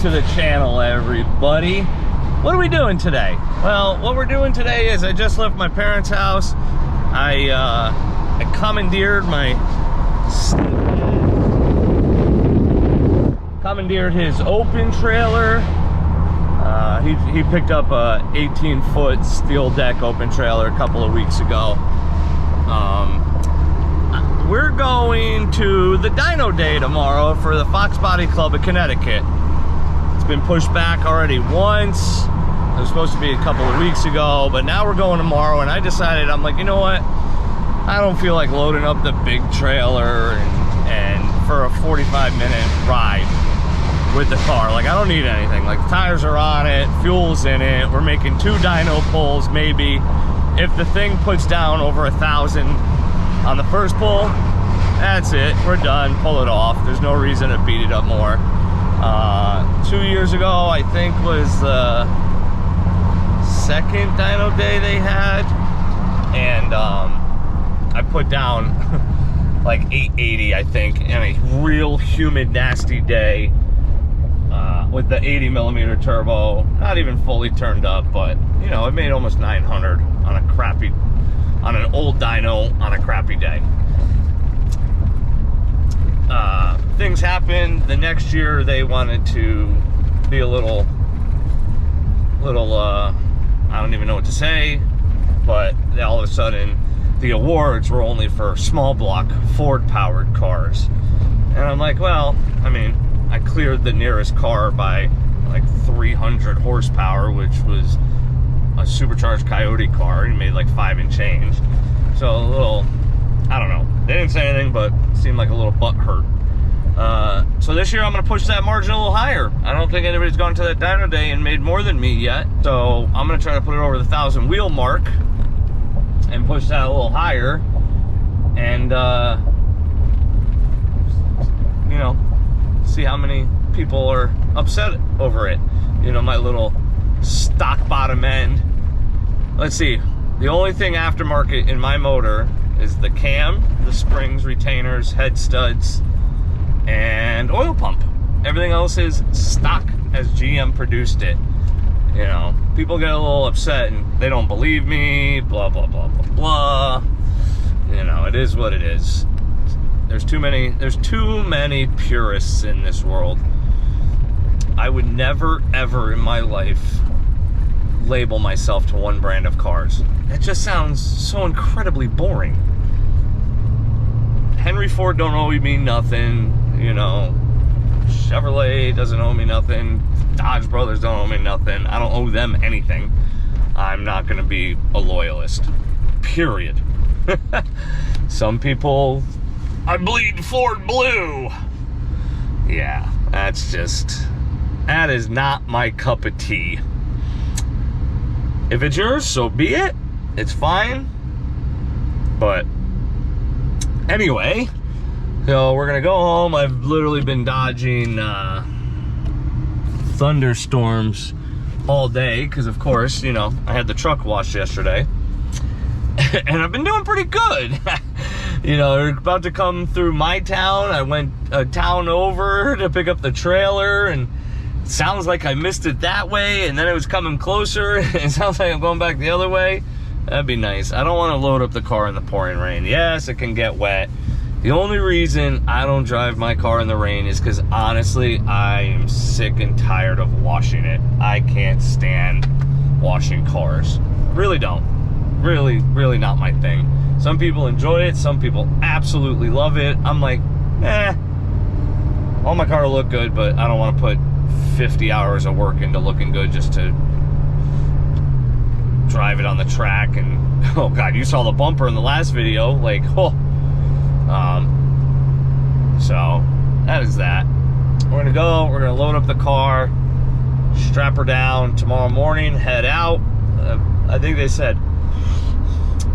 to the channel, everybody. What are we doing today? Well, what we're doing today is I just left my parents' house. I commandeered his open trailer. He picked up a 18-foot steel deck open trailer a couple of weeks ago. We're going to the dyno day tomorrow for the Foxbody Club of Connecticut. It's been pushed back already once. It was supposed to be a couple of weeks ago, but now we're going tomorrow, and I decided, I'm like, you know what? I don't feel like loading up the big trailer and for a 45-minute ride with the car. Like, I don't need anything. Like, the tires are on it, fuel's in it, we're making 2 dyno pulls maybe. If the thing puts down over 1,000 on the first pull, that's it, we're done, pull it off. There's no reason to beat it up more. 2 years ago, I think, was the second dyno day they had, and I put down like 880, I think, in a real humid, nasty day. With the 80mm turbo, not even fully turned up, but you know, it made almost 900 on an old dyno on a crappy day. Things happened. The next year they wanted to be a little I don't even know what to say, but all of a sudden the awards were only for small block Ford powered cars. And I'm like, well, I mean, I cleared the nearest car by like 300 horsepower, which was a supercharged Coyote car. He made like 5 and change. So a little, I don't know. They didn't say anything, but it seemed like a little butt hurt. So this year I'm going to push that margin a little higher. I don't think anybody's gone to that dyno day and made more than me yet. So I'm going to try to put it over the 1,000 wheel mark and push that a little higher. And, you know, see how many people are upset over it. You know, my little stock bottom end. Let's see. The only thing aftermarket in my motor is the cam, the springs, retainers, head studs, and oil pump. Everything else is stock as GM produced it. You know, people get a little upset and they don't believe me, blah, blah, blah, blah, blah. You know, it is what it is. There's too many purists in this world. I would never, ever in my life label myself to one brand of cars. That just sounds so incredibly boring. Henry Ford don't owe me nothing, you know. Chevrolet doesn't owe me nothing. Dodge Brothers don't owe me nothing. I don't owe them anything. I'm not gonna be a loyalist, period. Some people, I bleed Ford blue. Yeah, that is not my cup of tea. If it's yours, so be it. It's fine. But anyway, so we're gonna go home. I've literally been dodging thunderstorms all day because, of course, you know, I had the truck washed yesterday. And I've been doing pretty good. You know, they're about to come through my town. I went a town over to pick up the trailer, and it sounds like I missed it that way, and then it was coming closer. It sounds like I'm going back the other way. That'd be nice. I don't want to load up the car in the pouring rain. Yes, it can get wet. The only reason I don't drive my car in the rain is because, honestly, I am sick and tired of washing it. I can't stand washing cars. Really don't. Really, really not my thing. Some people enjoy it. Some people absolutely love it. I'm like, I want my car to look good, but I don't want to put 50 hours of work into looking good just to drive it on the track. And oh god, you saw the bumper in the last video. Like, oh. So that is that. We're gonna load up the car, strap her down tomorrow morning, head out. I think they said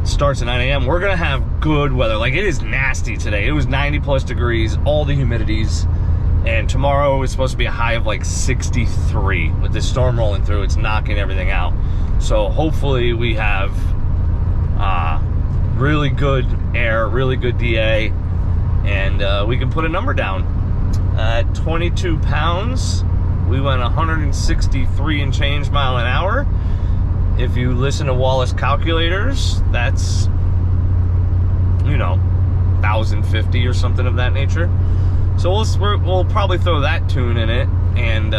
starts at 9 a.m. We're gonna have good weather. Like, it is nasty today. It was 90+ degrees, all the humidities, and tomorrow is supposed to be a high of like 63. With this storm rolling through, it's knocking everything out. So hopefully we have really good air, really good DA, and we can put a number down. At 22 pounds, we went 163 and change mile an hour. If you listen to Wallace calculators, that's, you know, 1,050 or something of that nature. So we'll probably throw that tune in it and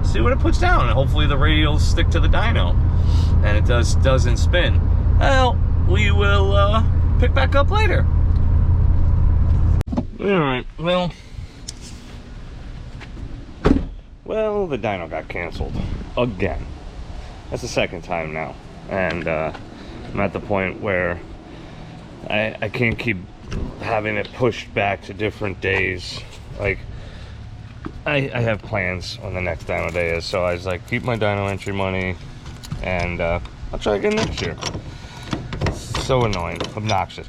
see what it puts down. And hopefully the radials stick to the dyno and it doesn't spin. Well, we will pick back up later. Alright, well, the dyno got canceled again. That's the second time now. And I'm at the point where I can't keep having it pushed back to different days. Like, I have plans on the next dyno day is, so I was like, keep my dyno entry money, and I'll try again next year. So annoying, obnoxious.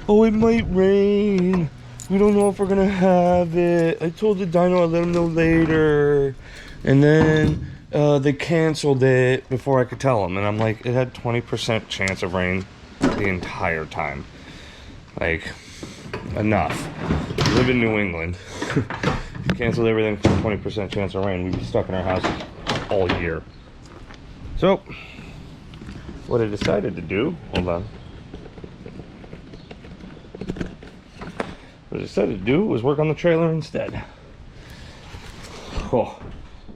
Oh, it might rain. We don't know if we're gonna have it. I told the dyno I'd let them know later, and then they canceled it before I could tell them. And I'm like, it had 20% chance of rain the entire time. Like, enough. We live in New England. If you canceled everything for 20% chance of rain, we'd be stuck in our house all year. So, what I decided to do, hold on. What I decided to do was work on the trailer instead. Oh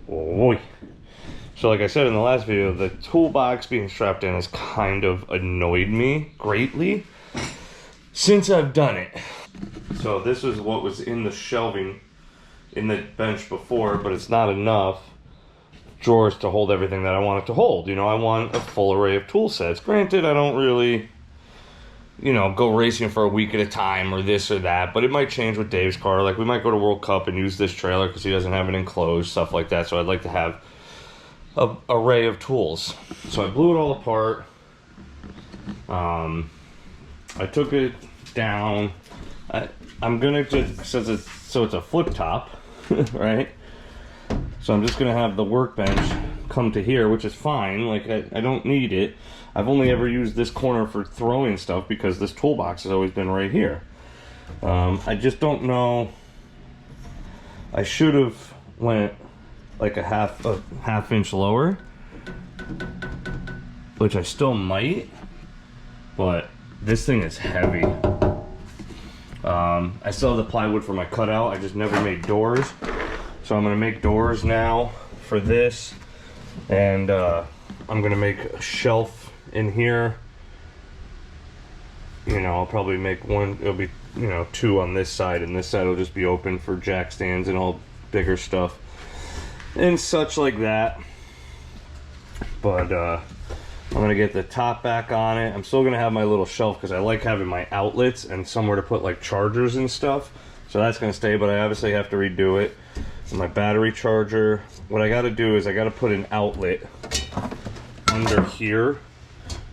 boy. So like I said in the last video, the toolbox being strapped in has kind of annoyed me greatly since I've done it. So this is what was in the shelving in the bench before, but it's not enough drawers to hold everything that I want it to hold. You know, I want a full array of tool sets. Granted, I don't really, you know, go racing for a week at a time or this or that, but it might change with Dave's car. Like, we might go to World Cup and use this trailer because he doesn't have it enclosed, stuff like that. So I'd like to have an array of tools. So I blew it all apart. I took it down. I'm gonna just, so it's a flip top, right? So I'm just gonna have the workbench come to here, which is fine. Like, I don't need it. I've only ever used this corner for throwing stuff because this toolbox has always been right here. I just don't know. I should have went like a half inch lower, which I still might, but this thing is heavy. I still have the plywood for my cutout. I just never made doors, so I'm gonna make doors now for this, and I'm gonna make a shelf in here. You know, I'll probably make one. It'll be, you know, two on this side, and this side will just be open for jack stands and all bigger stuff and such like that. But I'm gonna get the top back on it. I'm still gonna have my little shelf because I like having my outlets and somewhere to put like chargers and stuff. So that's gonna stay, but I obviously have to redo it. And my battery charger. What I gotta do is I gotta put an outlet under here,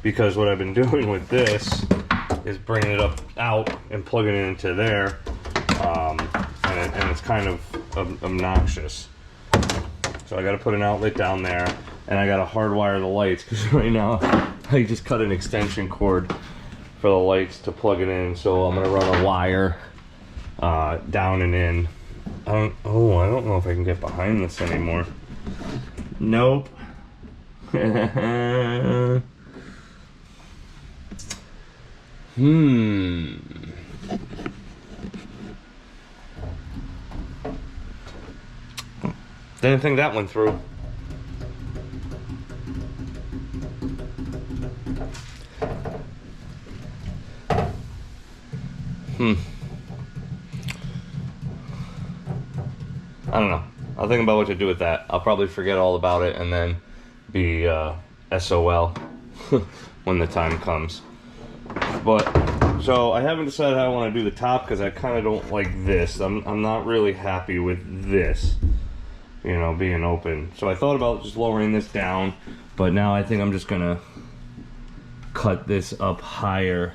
because what I've been doing with this is bringing it up out and plugging it into there, and it's kind of obnoxious. So I got to put an outlet down there, and I got to hardwire the lights because right now I just cut an extension cord for the lights to plug it in. So I'm gonna run a wire down and in. I don't know if I can get behind this anymore. Nope. Didn't think that one through. I don't know. I'll think about what to do with that. I'll probably forget all about it and then be SOL when the time comes. But so I haven't decided how I want to do the top because I kind of don't like this. I'm not really happy with this, you know, being open. So I thought about just lowering this down, but now I think I'm just gonna cut this up higher.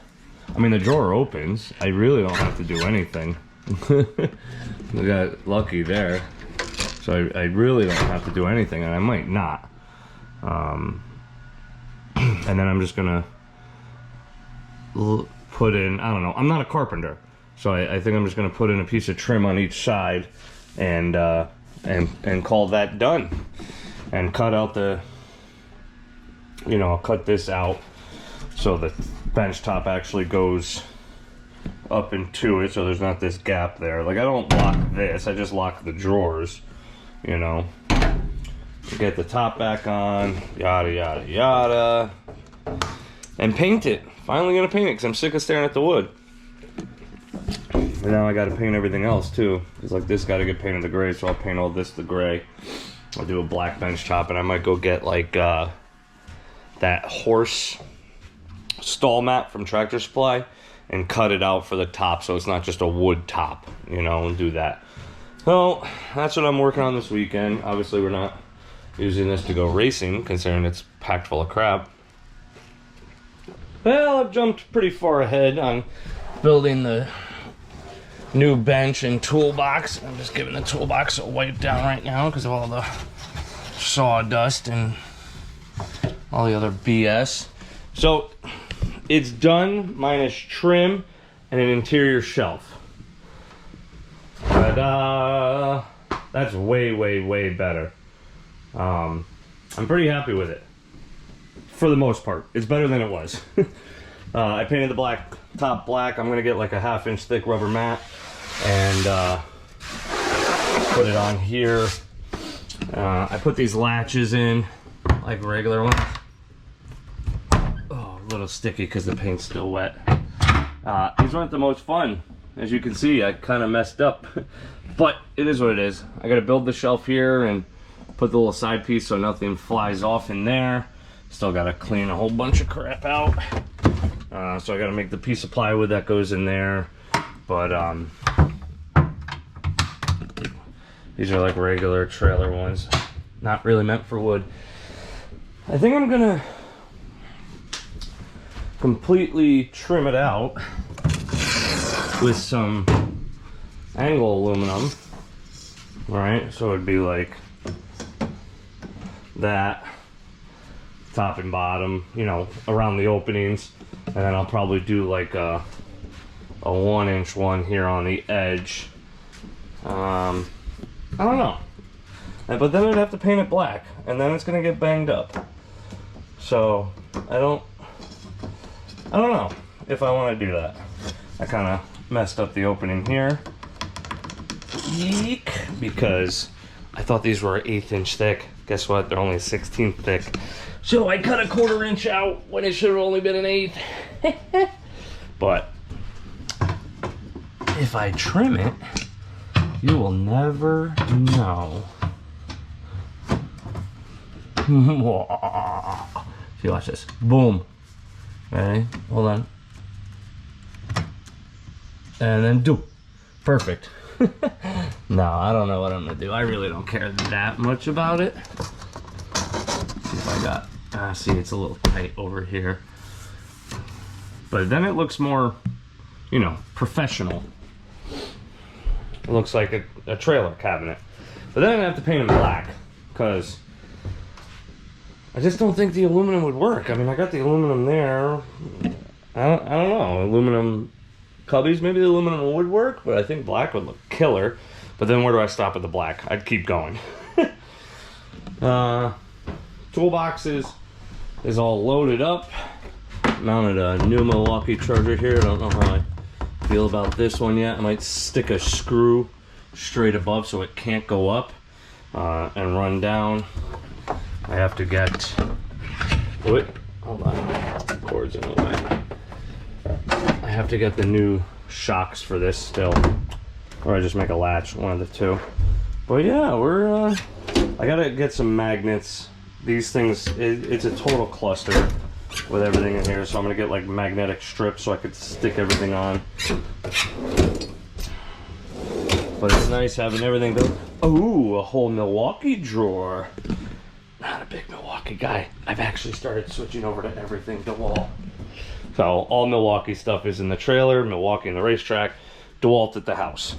I mean, the drawer opens. I really don't have to do anything. I got lucky there. So I really don't have to do anything, and I might not. And then I'm just gonna put in, I don't know, I'm not a carpenter, so I think I'm just gonna put in a piece of trim on each side and and call that done. And cut out the, you know, I'll cut this out so the bench top actually goes up into it, so there's not this gap there. Like, I don't lock this, I just lock the drawers, you know. Get the top back on, yada yada yada, and paint it. Finally gonna paint it because I'm sick of staring at the wood. And now I gotta paint everything else too, because like this gotta get painted the gray, so I'll paint all this the gray. I'll do a black bench top, and I might go get like that horse stall mat from Tractor Supply and cut it out for the top so it's not just a wood top, you know, and do that. So that's what I'm working on this weekend. Obviously we're not using this to go racing, considering it's packed full of crap. Well, I've jumped pretty far ahead on building the new bench and toolbox. I'm just giving the toolbox a wipe down right now because of all the sawdust and all the other BS. So it's done, minus trim and an interior shelf. Ta-da! That's way, way, way better. I'm pretty happy with it. For the most part. It's better than it was. I painted the black top black. I'm gonna get like a 1/2 inch thick rubber mat and put it on here. I put these latches in like regular ones. Oh, a little sticky because the paint's still wet. These weren't the most fun. As you can see, I kind of messed up. But it is what it is. I gotta build the shelf here and put the little side piece so nothing flies off in there. Still gotta clean a whole bunch of crap out. So I gotta make the piece of plywood that goes in there. But these are like regular trailer ones. Not really meant for wood. I think I'm gonna completely trim it out with some angle aluminum. Alright, so it'd be like that, top and bottom, you know, around the openings, and then I'll probably do like a 1-inch one here on the edge. I don't know, but then I'd have to paint it black, and then it's gonna get banged up. So I don't know if I want to do that. I kind of messed up the opening here. Eek, because I thought these were 1/8 inch thick. Guess what? They're only 1/16 thick. So I cut a 1/4 inch out when it should have only been 1/8. But if I trim it, you will never know. See, watch this. Boom. Ready? Hold on. And then do. Perfect. No, I don't know what I'm gonna do. I really don't care that much about it. Let's see if I got, see, it's a little tight over here. But then it looks more, you know, professional. It looks like a trailer cabinet. But then I have to paint them black, because I just don't think the aluminum would work. I mean, I got the aluminum there. I don't know. Aluminum cubbies, maybe the aluminum would work, but I think black would look killer. But then where do I stop at the black? I'd keep going. Toolboxes is all loaded up. Mounted a new Milwaukee charger here. I don't know how I feel about this one yet. I might stick a screw straight above so it can't go up and run down. I have to get, wait, hold on, the cord's in the way. I have to get the new shocks for this still, or I just make a latch, one of the two. But yeah, we're, I gotta get some magnets. These things, it's a total cluster with everything in here, so I'm gonna get like magnetic strips so I could stick everything on. But it's nice having everything built. Ooh, a whole Milwaukee drawer. Not a big Milwaukee guy. I've actually started switching over to everything DeWalt. So all Milwaukee stuff is in the trailer, Milwaukee in the racetrack, DeWalt at the house.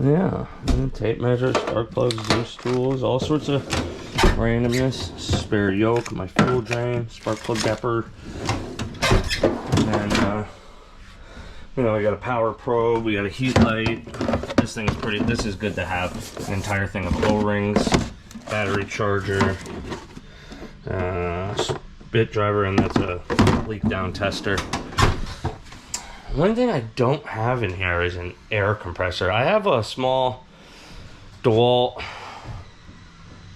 Yeah, and tape measures, spark plugs, loose tools, all sorts of randomness. Spare yoke, my fuel drain, spark plug depper, and you know, we got a power probe, we got a heat light, this thing's pretty, this is good to have. An entire thing of O-rings, battery charger, bit driver, and that's a leak down tester. One thing I don't have in here is an air compressor. I have a small DeWalt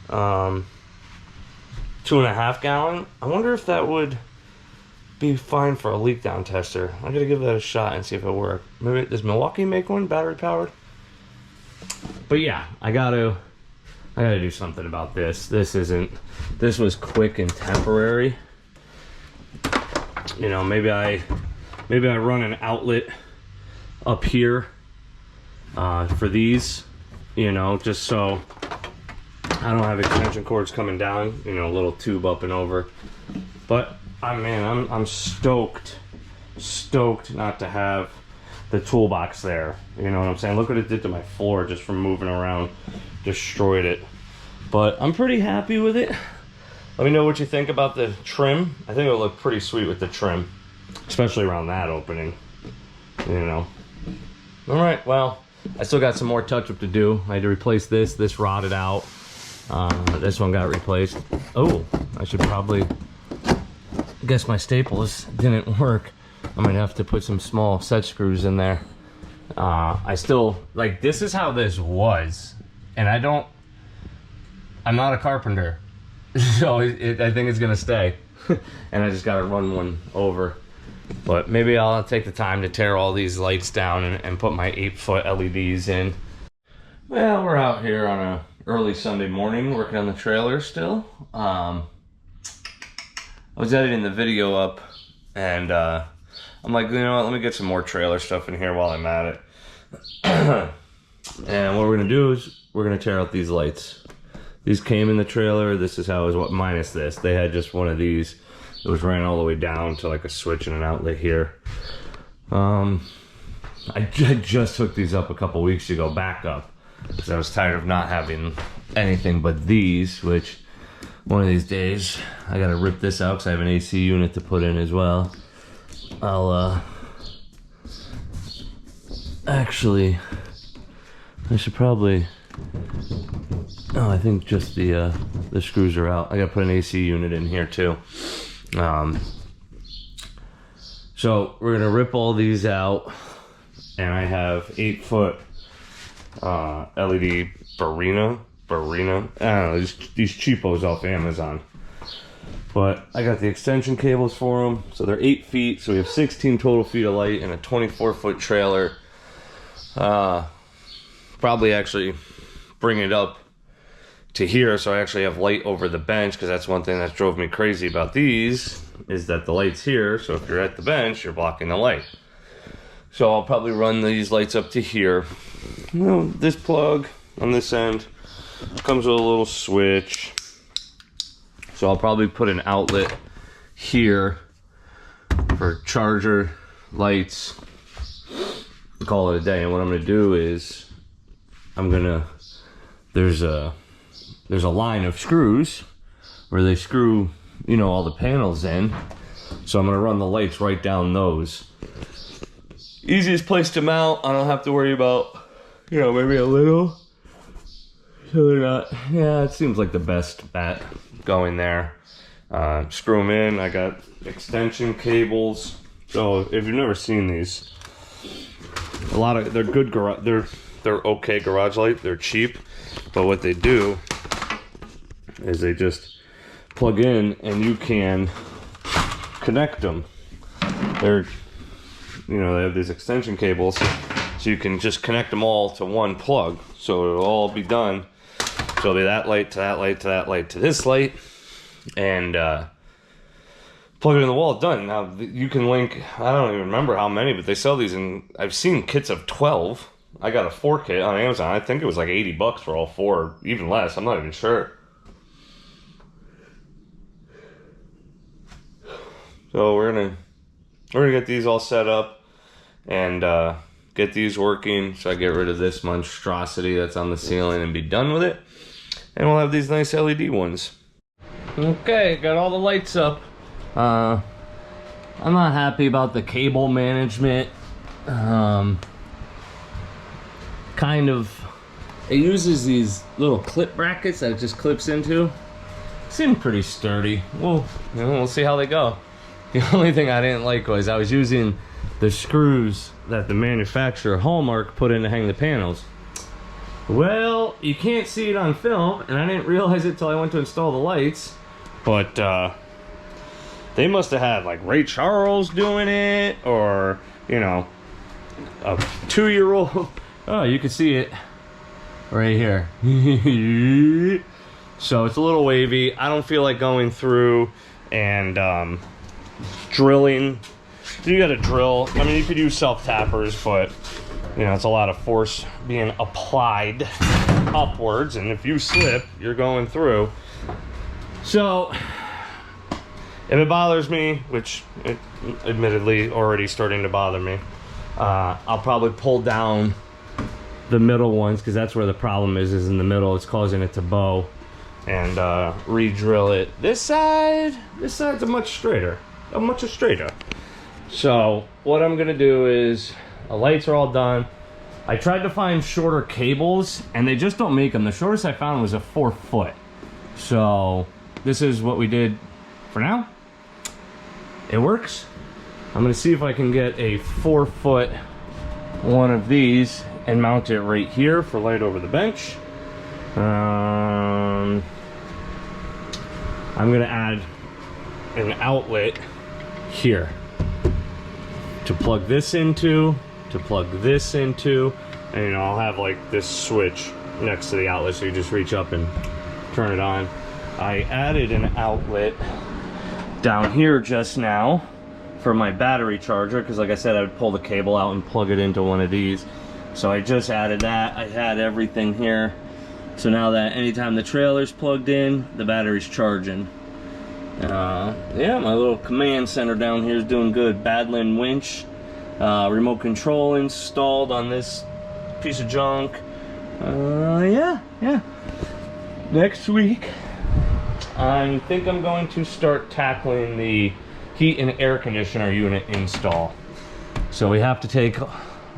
2.5 gallon. I wonder if that would be fine for a leak down tester. I gotta give that a shot and see if it works. Maybe does Milwaukee make one battery powered? But yeah, I gotta do something about this. This was quick and temporary. You know, maybe I run an outlet up here for these, you know, just so I don't have extension cords coming down, you know, a little tube up and over. But I'm stoked not to have the toolbox there. You know what I'm saying? Look what it did to my floor just from moving around, destroyed it. But I'm pretty happy with it. Let me know what you think about the trim. I think it'll look pretty sweet with the trim, especially around that opening, you know. All right, well, I still got some more touch-up to do. I had to replace this rotted out. This one got replaced. Oh, I should probably, I guess my staples didn't work. I'm gonna have to put some small set screws in there. I still, like, this is how this was. And I'm not a carpenter. So I think it's gonna stay. And I just gotta run one over. But maybe I'll take the time to tear all these lights down and put my 8-foot LEDs in. Well, we're out here on a early Sunday morning working on the trailer still. I was editing the video up and I'm like, you know what, let me get some more trailer stuff in here while I'm at it. And what we're gonna do is we're gonna tear out these lights. These came in the trailer. This is how it was, what, minus this. They had just one of these. It was ran all the way down to like a switch and an outlet here. I just hooked these up a couple weeks ago, back up, because I was tired of not having anything but these, which one of these days I gotta rip this out because I have an AC unit to put in as well. Actually, I should probably, oh, I think just the screws are out. I gotta put an AC unit in here too. So we're gonna rip all these out, and I have 8-foot LED Barina. I don't know, these cheapos off Amazon. But I got the extension cables for them, so they're 8 feet. So we have 16 total feet of light and a 24-foot trailer. Probably actually bring it up to here, so I actually have light over the bench, because that's one thing that drove me crazy about these, is that the light's here, so if you're at the bench, you're blocking the light. So I'll probably run these lights up to here. You know, this plug on this end comes with a little switch, so I'll probably put an outlet here for charger lights, call it a day. And what I'm gonna do is there's a line of screws where they screw, you know, all the panels in. So I'm gonna run the lights right down those. Easiest place to mount. I don't have to worry about, you know, maybe a little. So they're not, yeah, it seems like the best bet going there. Screw them in. I got extension cables. So if you've never seen these, they're good garage, they're okay garage light. They're cheap, but what they do is they just plug in and you can connect them. They're, you know, they have these extension cables, so you can just connect them all to one plug. So it'll all be done. So it'll be that light to that light to that light to this light, and plug it in the wall, done. Now you can link, I don't even remember how many, but they sell these in, I've seen kits of 12. I got a 4 kit on Amazon. I think it was like $80 for all 4, or even less. I'm not even sure. So we're gonna get these all set up and get these working, so I get rid of this monstrosity that's on the ceiling and be done with it. And we'll have these nice LED ones. Okay, got all the lights up. I'm not happy about the cable management. kind of, it uses these little clip brackets that it just clips into. Seem pretty sturdy. Well, you know, we'll see how they go. The only thing I didn't like was I was using the screws that the manufacturer Hallmark put in to hang the panels. Well, you can't see it on film, and I didn't realize it till I went to install the lights, but they must have had like Ray Charles doing it, or, you know, a 2-year-old. Oh, you can see it right here. So it's a little wavy. I don't feel like going through and drilling. You gotta drill. I mean, you could use self-tappers, but you know, it's a lot of force being applied upwards, and if you slip, you're going through. So if it bothers me, which it admittedly already starting to bother me, I'll probably pull down the middle ones, because that's where the problem is in the middle. It's causing it to bow, and re-drill it. This side's a much straighter. So what I'm gonna do is, the lights are all done. I tried to find shorter cables, and they just don't make them. The shortest I found was a 4 foot. So this is what we did for now. It works. I'm gonna see if I can get a 4 foot one of these and mount it right here for light over the bench. I'm gonna add an outlet here to plug this into, and you know, I'll have like this switch next to the outlet, so you just reach up and turn it on. I added an outlet down here just now for my battery charger, because like I said, I would pull the cable out and plug it into one of these. So I just added that. I had everything here, so now that anytime the trailer's plugged in, the battery's charging. Yeah, my little command center down here is doing good. Badland winch, remote control installed on this piece of junk. Yeah. Next week, I think I'm going to start tackling the heat and air conditioner unit install. So we have to take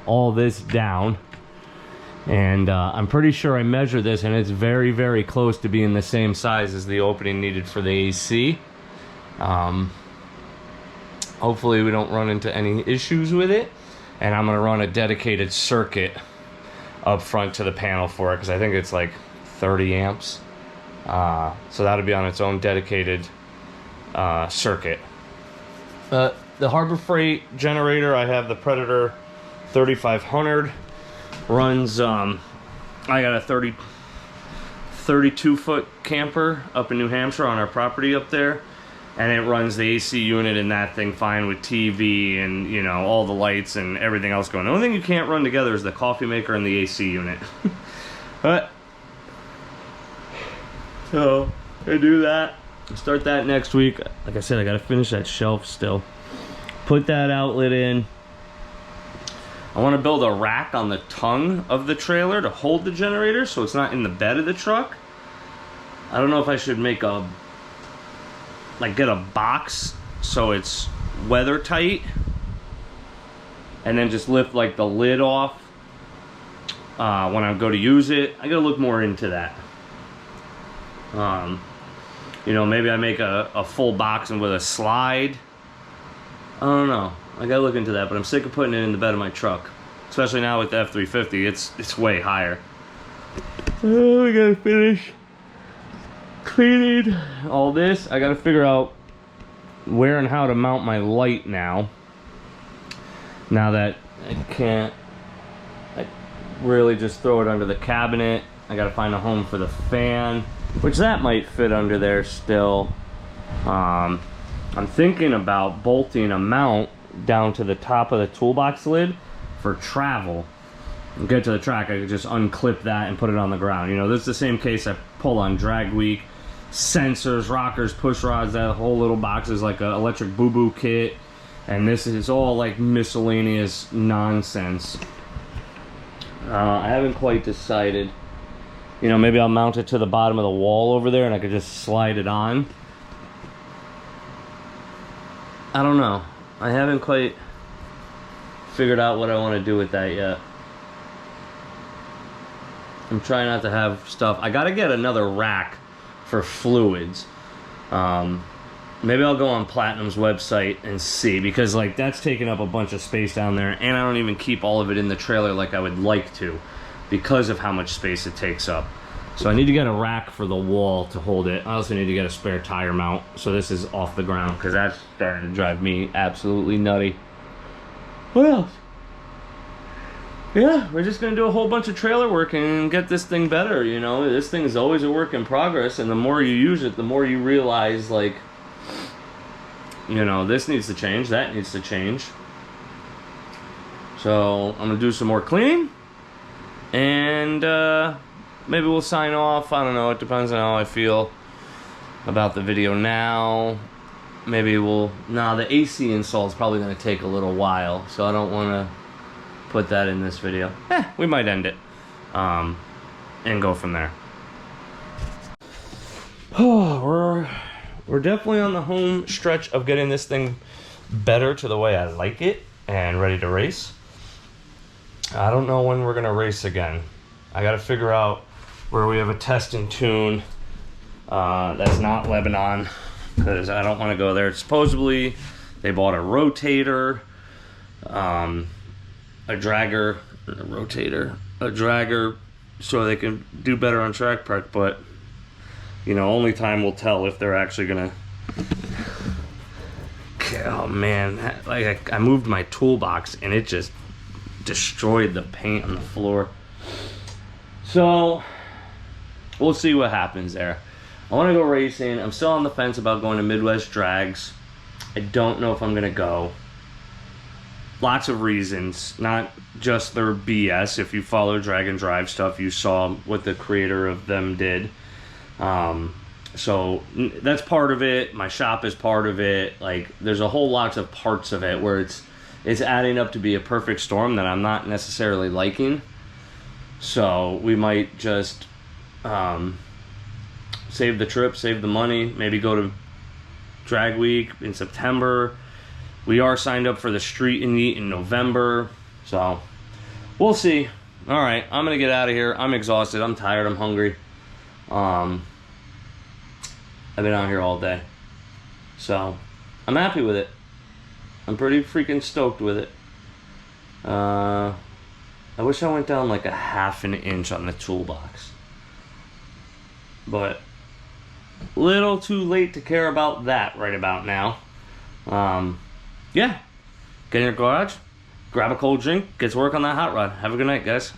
all this down, and I'm pretty sure I measured this, and it's very, very close to being the same size as the opening needed for the AC. Hopefully we don't run into any issues with it, and I'm gonna run a dedicated circuit up front to the panel for it, because I think it's like 30 amps. So that'll be on its own dedicated circuit. The Harbor Freight generator, I have the Predator 3500, runs, I got a 32 foot camper up in New Hampshire on our property up there, and it runs the AC unit in that thing fine with TV and, you know, all the lights and everything else going. The only thing you can't run together is the coffee maker and the AC unit. But so I do that. Start that next week. Like I said, I gotta finish that shelf still. Put that outlet in. I want to build a rack on the tongue of the trailer to hold the generator, so it's not in the bed of the truck. I don't know if I should make a, like, get a box so it's weather tight, and then just lift like the lid off when I go to use it. I gotta look more into that. You know, maybe I make a full box and with a slide. I don't know. I gotta look into that, but I'm sick of putting it in the bed of my truck, especially now with the F350. It's way higher. Oh, we gotta finish cleaning all this. I gotta figure out where and how to mount my light now. Now that I can't really just throw it under the cabinet, I gotta find a home for the fan, which that might fit under there still. I'm thinking about bolting a mount down to the top of the toolbox lid for travel. Get to the track, I could just unclip that and put it on the ground. You know, this is the same case I pull on drag week. Sensors, rockers, push rods, that whole little box is like an electric boo-boo kit. And this is all like miscellaneous nonsense. I haven't quite decided. You know, maybe I'll mount it to the bottom of the wall over there and I could just slide it on. I don't know. I haven't quite figured out what I want to do with that yet. I'm trying not to have stuff. I gotta get another rack for fluids. Maybe I'll go on Platinum's website and see, because like that's taking up a bunch of space down there, and I don't even keep all of it in the trailer like I would like to because of how much space it takes up. So I need to get a rack for the wall to hold it. I also need to get a spare tire mount, so this is off the ground, because that's starting to drive me absolutely nutty. What else? Yeah, we're just gonna do a whole bunch of trailer work and get this thing better, you know? This thing is always a work in progress, and the more you use it, the more you realize, like, you know, this needs to change, that needs to change. So I'm gonna do some more cleaning, and maybe we'll sign off. I don't know, it depends on how I feel about the video now. Maybe we'll, the AC install is probably gonna take a little while, so I don't wanna put that in this video. We might end it and go from there. Oh, we're definitely on the home stretch of getting this thing better to the way I like it and ready to race. I don't know when we're gonna race again. I gotta figure out where we have a test and tune that's not Lebanon, because I don't want to go there. Supposedly they bought a rotator, a dragger, so they can do better on track park, but you know, only time will tell if they're actually gonna. Oh man, like I moved my toolbox and it just destroyed the paint on the floor. So we'll see what happens there. I want to go racing. I'm still on the fence about going to Midwest Drags. I don't know if I'm gonna go. Lots of reasons, not just their BS. If you follow Drag and Drive stuff, you saw what the creator of them did. So that's part of it. My shop is part of it. Like, there's a whole lot of parts of it where it's adding up to be a perfect storm that I'm not necessarily liking. So we might just save the trip, save the money, maybe go to Drag Week in September. We are signed up for the Street and Eat in November, so we'll see. All right, I'm gonna get out of here. I'm exhausted. I'm tired. I'm hungry. I've been out here all day, so I'm happy with it. I'm pretty freaking stoked with it. I wish I went down like a ½ an inch on the toolbox, but little too late to care about that right about now. Yeah, get in your garage, grab a cold drink, get to work on that hot rod. Have a good night, guys.